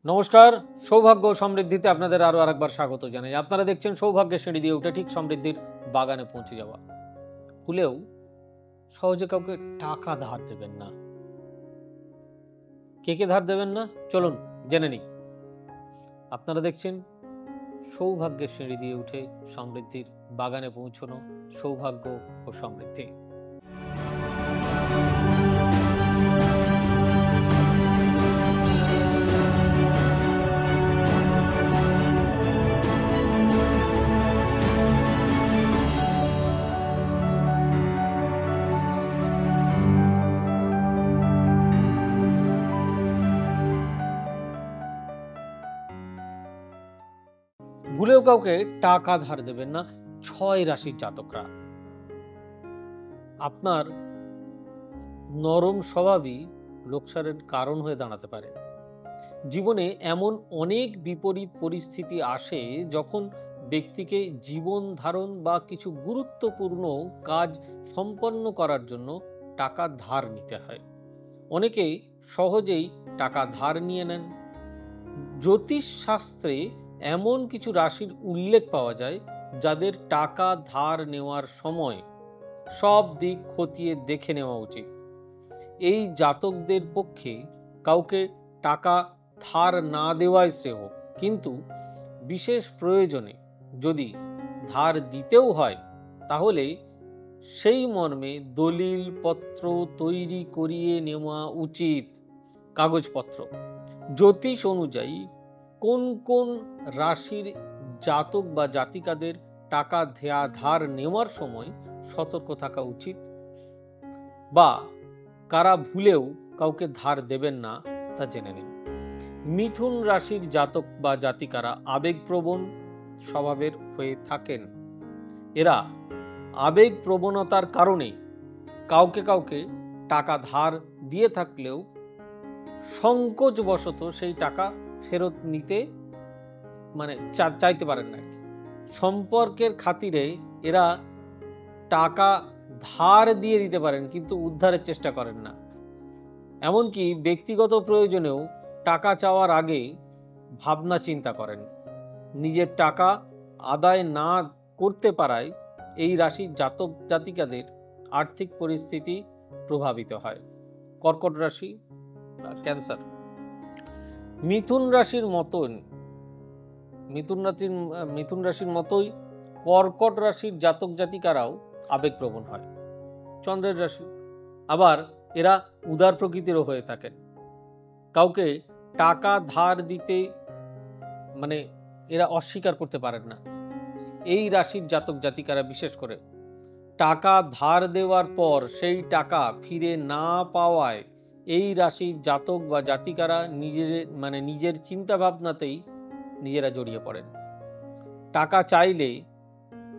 নমস্কার, সৌভাগ্য সমৃদ্ধিতে আপনাদের আরো আরেকবার স্বাগত জানাই। আপনারা দেখছেন সৌভাগ্যের সিঁড়ি দিয়ে উঠে ঠিক সমৃদ্ধির বাগানে পৌঁছে যাওয়া। ভুলেও সহজে কাউকে টাকা ধার দেবেন না। কে ধার দেবেন না চলুন জেনে নিই। আপনারা দেখছেন সৌভাগ্যের সিঁড়ি দিয়ে উঠে সমৃদ্ধির বাগানে পৌঁছানো, সৌভাগ্য ও সমৃদ্ধি। ভুলেও কাউকে টাকা ধার দেবেন না। ৬ রাশির জাতকরা, আপনার নরম স্বভাবই লোকসানের কারণ হয়ে দাঁড়াতে পারে। জীবনে এমন অনেক বিপরীত পরিস্থিতি আসে যখন ব্যক্তিকে জীবন ধারণ বা কিছু গুরুত্বপূর্ণ কাজ সম্পন্ন করার জন্য টাকা ধার নিতে হয়। অনেকে সহজেই টাকা ধার নিয়ে নেন। জ্যোতিষ শাস্ত্রে এমন কিছু রাশির উল্লেখ পাওয়া যায় যাদের টাকা ধার নেওয়ার সময় সব দিক খতিয়ে দেখে নেওয়া উচিত। এই জাতকদের পক্ষে কাউকে টাকা ধার না দেওয়াই শ্রেয়, কিন্তু বিশেষ প্রয়োজনে যদি ধার দিতেও হয় তাহলে সেই মর্মে দলিল পত্র তৈরি করিয়ে নেওয়া উচিত। কাগজপত্র জ্যোতিষ অনুযায়ী কোন কোন রাশির জাতক বা জাতিকাদের টাকা ধার নেওয়ার সময় সতর্ক থাকা উচিত, বা কারা ভুলেও কাউকে ধার দেবেন না তা জেনে নিন। মিথুন রাশির জাতক বা জাতিকারা আবেগপ্রবণ স্বভাবের হয়ে থাকেন। এরা আবেগ প্রবণতার কারণে কাউকে টাকা ধার দিয়ে থাকলেও সংকোচবশত সেই টাকা ফেরত নিতে চাইতে পারেন না। সম্পর্কের খাতিরে এরা টাকা ধার দিয়ে দিতে পারেন কিন্তু উদ্ধারের চেষ্টা করেন না। এমনকি ব্যক্তিগত প্রয়োজনেও টাকা চাওয়ার আগে ভাবনা চিন্তা করেন। নিজের টাকা আদায় না করতে পারায় এই রাশির জাতক জাতিকাদের আর্থিক পরিস্থিতি প্রভাবিত হয়। কর্কট রাশি, ক্যান্সার। মিথুন রাশির মতোই কর্কট রাশির জাতক জাতিকারাও আবেগপ্রবণ হয়। চন্দ্রের রাশি, আবার এরা উদার প্রকৃতিরও হয়ে থাকেন। কাউকে টাকা ধার দিতে এরা অস্বীকার করতে পারেন না। এই রাশির জাতক জাতিকারা বিশেষ করে টাকা ধার দেওয়ার পর সেই টাকা ফিরে না পাওয়ায় এই রাশির জাতক বা জাতিকারা নিজের চিন্তা ভাবনাতেই নিজেরা জড়িয়ে পড়েন। টাকা চাইলে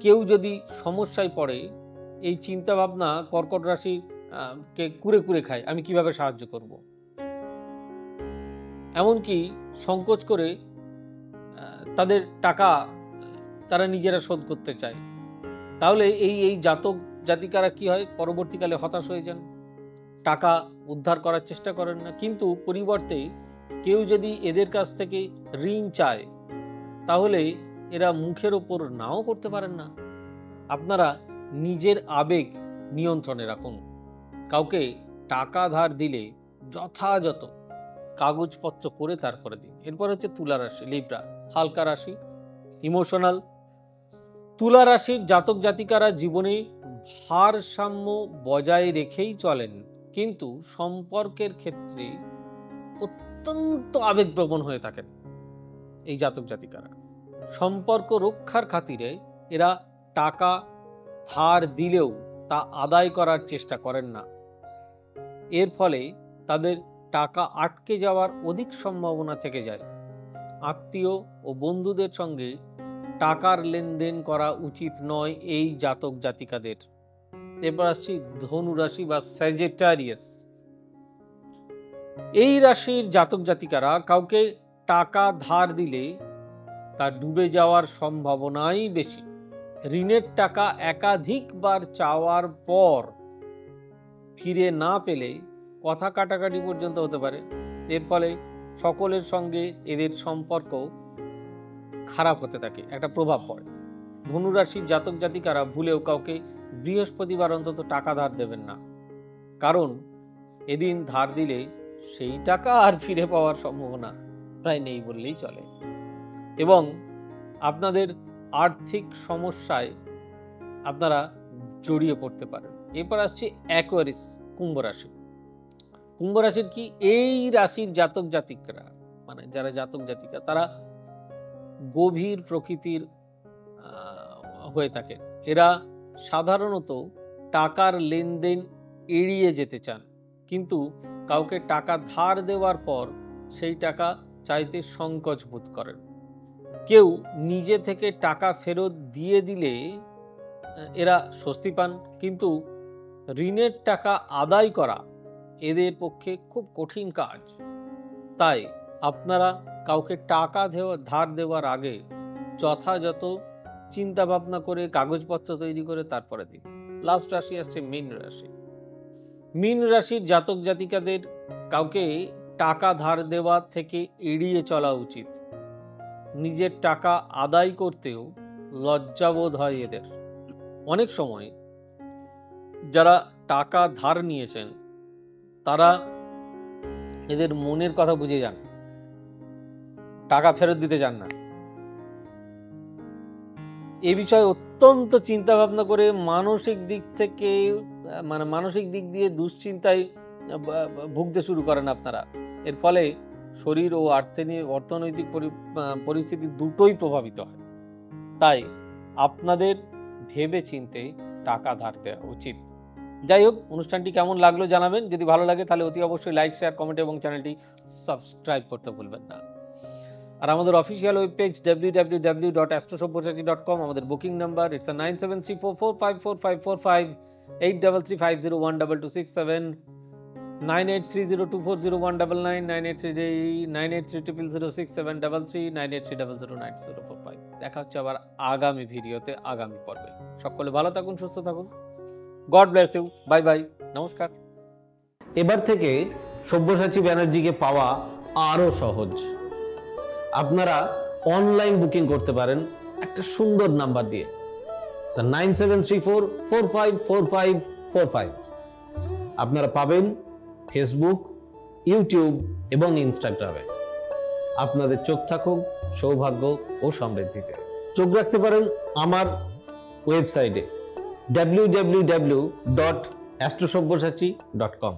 কেউ যদি সমস্যায় পড়ে, এই চিন্তা ভাবনা কর্কট রাশি কে কুরে খায়, আমি কিভাবে সাহায্য করব। এমনকি সংকোচ করে তাদের টাকা তারা নিজেরা শোধ করতে চায়। তাহলে এই জাতক জাতিকারা কি হয়, পরবর্তীকালে হতাশ হয়ে যান, টাকা উদ্ধার করার চেষ্টা করেন না। কিন্তু পরিবর্তে কেউ যদি এদের কাছ থেকে ঋণ চায় তাহলে এরা মুখের ওপর নাও করতে পারেন না। আপনারা নিজের আবেগ নিয়ন্ত্রণে রাখুন। কাউকে টাকা ধার দিলে যথাযথ কাগজপত্র করে তারপরে দিন। এরপর হচ্ছে তুলা রাশি, লিব্রা, হালকা রাশি, ইমোশনাল। তুলা রাশির জাতক জাতিকারা জীবনে ভারসাম্য বজায় রেখেই চলেন, কিন্তু সম্পর্কের ক্ষেত্রে অত্যন্ত আবেগপ্রবণ হয়ে থাকেন। এই জাতক জাতিকারা সম্পর্ক রক্ষার খাতিরে এরা টাকা ধার দিলেও তা আদায় করার চেষ্টা করেন না। এর ফলে তাদের টাকা আটকে যাওয়ার অধিক সম্ভাবনা থেকে যায়। আত্মীয় ও বন্ধুদের সঙ্গে টাকার লেনদেন করা উচিত নয় এই জাতক জাতিকাদের। এবার আসছি ধনু রাশি বা স্যাজিটারিয়াস। এই রাশির জাতক জাতিকারা কাউকে টাকা ধার দিলে তা ডুবে যাওয়ার সম্ভাবনাই বেশি। ঋণের টাকা একাধিকবার চাওয়ার পর ফিরে না পেলে কথা কাটাকাটি পর্যন্ত হতে পারে। এর ফলে সকলের সঙ্গে এদের সম্পর্ক খারাপ হতে থাকে, একটা প্রভাব পড়ে। ধনুরাশির জাতক জাতিকারা ভুলেও কাউকে বৃহস্পতিবার অন্তত টাকা ধার দেবেন না, কারণ এদিন ধার দিলে সেই টাকা আর ফিরে পাওয়ার সম্ভাবনা প্রায় নেই বললেই চলে, এবং আপনাদের আর্থিক সমস্যায় আপনারা জড়িয়ে পড়তে পারেন। এরপর আসছে অ্যাকোয়ারিস, কুম্ভ রাশি। কুম্ভ রাশির কি এই রাশির জাতক জাতিকরা, মানে যারা জাতক জাতিকা, তারা গভীর প্রকৃতির হয়ে থাকে। এরা সাধারণত টাকার লেনদেন এড়িয়ে যেতে চান, কিন্তু কাউকে টাকা ধার দেওয়ার পর সেই টাকা চাইতে সংকোচ বোধ করেন। কেউ নিজে থেকে টাকা ফেরত দিয়ে দিলে এরা স্বস্তি পান, কিন্তু ঋণের টাকা আদায় করা এদের পক্ষে খুব কঠিন কাজ। তাই আপনারা কাউকে টাকা ধার দেওয়ার আগে যথাযথ চিন্তা ভাবনা করে কাগজপত্র তৈরি করে তারপরে দিন। লাস্ট রাশি আসছে মীন রাশি। মীন রাশির জাতক জাতিকাদের কাউকে টাকা ধার দেওয়া থেকে এড়িয়ে চলা উচিত। নিজের টাকা আদায় করতেও লজ্জাবোধ হয় এদের। অনেক সময় যারা টাকা ধার নিয়েছেন তারা এদের মনের কথা বুঝে যান, টাকা ফেরত দিতে চান না। এ বিষয়ে অত্যন্ত চিন্তা ভাবনা করে মানসিক দিক দিয়ে দুশ্চিন্তায় ভুগতে শুরু করেন আপনারা। এর ফলে শরীর ও অর্থনৈতিক পরিস্থিতি দুটোই প্রভাবিত হয়। তাই আপনাদের ভেবে চিন্তে টাকা ধার দেওয়া উচিত। যাই হোক, অনুষ্ঠানটি কেমন লাগলো জানাবেন। যদি ভালো লাগে তাহলে অতি অবশ্যই লাইক, শেয়ার, কমেন্ট এবং চ্যানেলটি সাবস্ক্রাইব করতে ভুলবেন না। আর আমাদের অফিসিয়াল ওয়েব পেজ www.astrosabyasachi.com, আমাদের বুকিং নাম্বার ইটস 9734454545, 8335012267, 9830240199, 9830006733, 9830009045। দেখা হচ্ছে আবার আগামী ভিডিওতে, আগামী পর্বে। সকলে ভালো থাকুন, সুস্থ থাকুন। God bless you. Bye bye, নমস্কার। এবার থেকে সব্যসাচী ব্যানার্জিকে পাওয়া আরো সহজ। আপনারা অনলাইন বুকিং করতে পারেন একটা সুন্দর নাম্বার দিয়ে, 9734454545। আপনারা পাবেন ফেসবুক, ইউটিউব এবং ইনস্টাগ্রামে। আপনাদের চোখ থাকুক সৌভাগ্য ও সমৃদ্ধিতে। চোখ রাখতে পারেন আমার ওয়েবসাইটে www.astrosabyasachi.com।